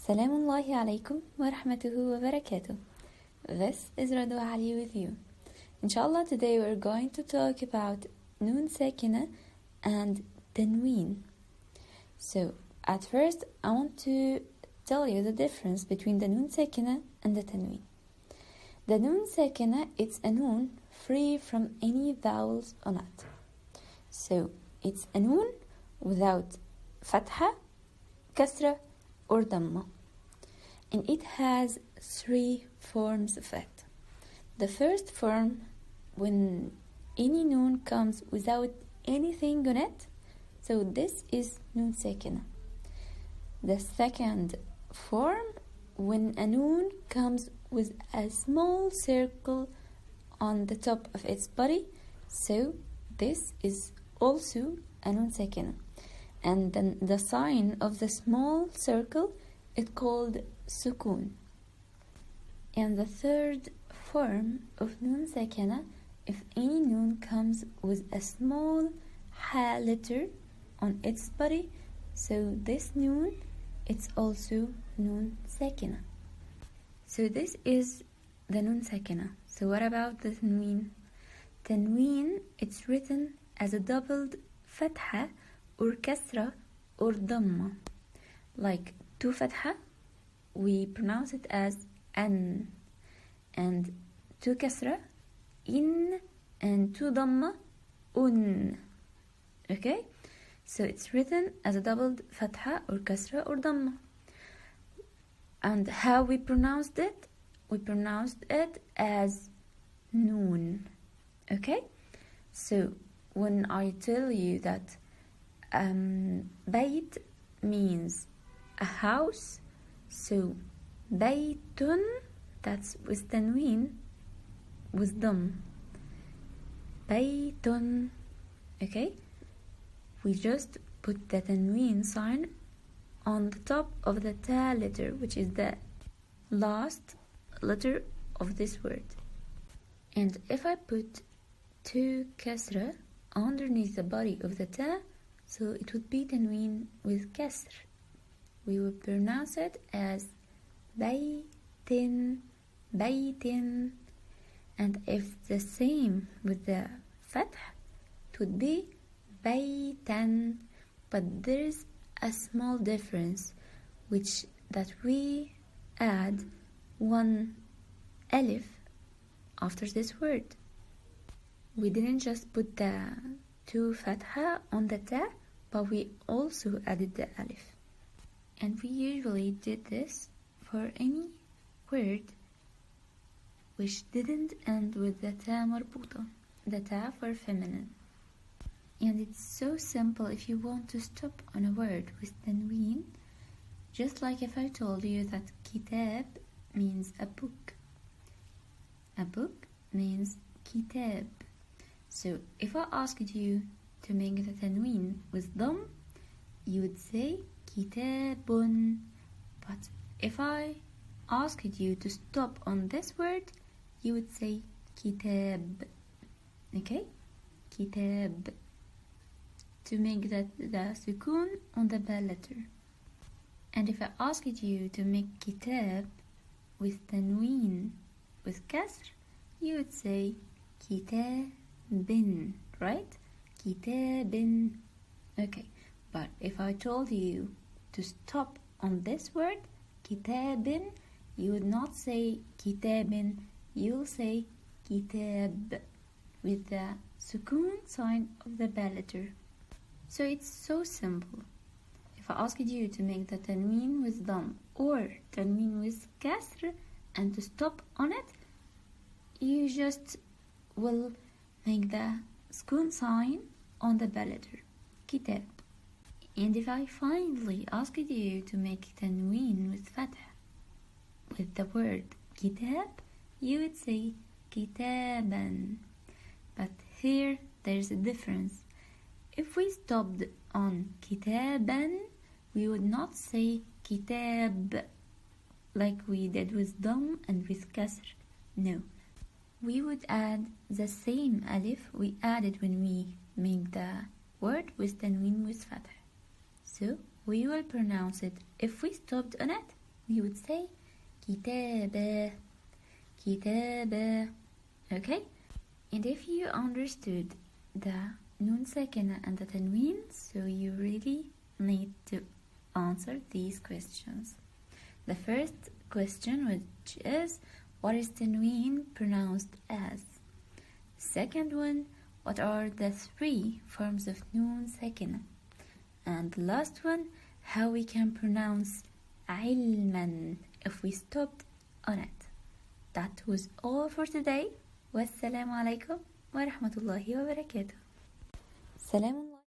Assalamualaikum alaikum wa rahmatuhu wa barakatuh. This is Radwa Ali with you. Inshallah, today we're going to talk about Noon Sakina and Tanween. So, at first, I want to tell you the difference between the Noon Sakina and the Tanween. The Noon Sakina, it's a noon free from any vowels on it. So, it's a noon without fatha, kasra, or dhamma. And it has three forms of it. The first form, when any noon comes without anything on it, so this is Noon Sakina. The second form, when a noon comes with a small circle on the top of its body, so this is also a Noon Sakina. And then the sign of the small circle is called Sukun. And the third form of Noon Sakina, if any noon comes with a small ha letter on its body, so this noon, it's also Noon Sakina. So this is the Noon Sakina. So what about the Tanween? Tanween, it's written as a doubled fatha or kasra or dhamma. Like two fatha, we pronounce it as an, and two kasra, in, and two dhamma, un. Okay? So it's written as a doubled fatha or kasra or dhamma. And how we pronounced it? We pronounced it as noon. Okay? So when I tell you that Bayt means a house, so Baytun, that's with Tanween, with Dam. Baytun, okay? We just put the Tanween sign on the top of the Ta letter, which is the last letter of this word. And if I put two kasra underneath the body of the Ta, so it would be Tanween with kasr. We would pronounce it as baytin, baytin. And if the same with the fath, it would be baytan. But there is a small difference, which that we add one alif after this word. We didn't just put the two fatha on the ta, but we also added the alif. And we usually did this for any word which didn't end with the ta marbuta, the ta for feminine. And it's so simple if you want to stop on a word with tanween, just like if I told you that kitab means a book. A book means kitab. So if I asked you to make the tanween with dam, you would say kitabun. But if I asked you to stop on this word, you would say kitab. Okay? Kitab. To make the sukun on the ba letter. And if I asked you to make kitab with tanween with kasr, you would say kitabin, right? Kitabin. Okay, but if I told you to stop on this word, kitabin, you would not say kitabin, you'll say kitab with the sukun sign of the ba letter. So it's so simple. If I asked you to make the tanween with dam or tanween with kasr and to stop on it, you just will make the sukun sign on the ba letter, kitab. And if I finally asked you to make tanween with fatha with the word kitab, you would say kitaban. But here there's a difference. If we stopped on kitaban, we would not say kitab like we did with dam and with kasr. No. We would add the same alif we added when we make the word with tanween with fatha. So we will pronounce it. If we stopped on it, we would say كتابة. كتابة. Okay? And if you understood the noon sakina and the tanween, so you really need to answer these questions. The first question, which is, what is tanween pronounced as? Second one, what are the 3 forms of noon sakina? And the last one, how we can pronounce علما if we stopped on it. That was all for today. Wassalamu alaikum wa rahmatullahi wa barakatuh. Salam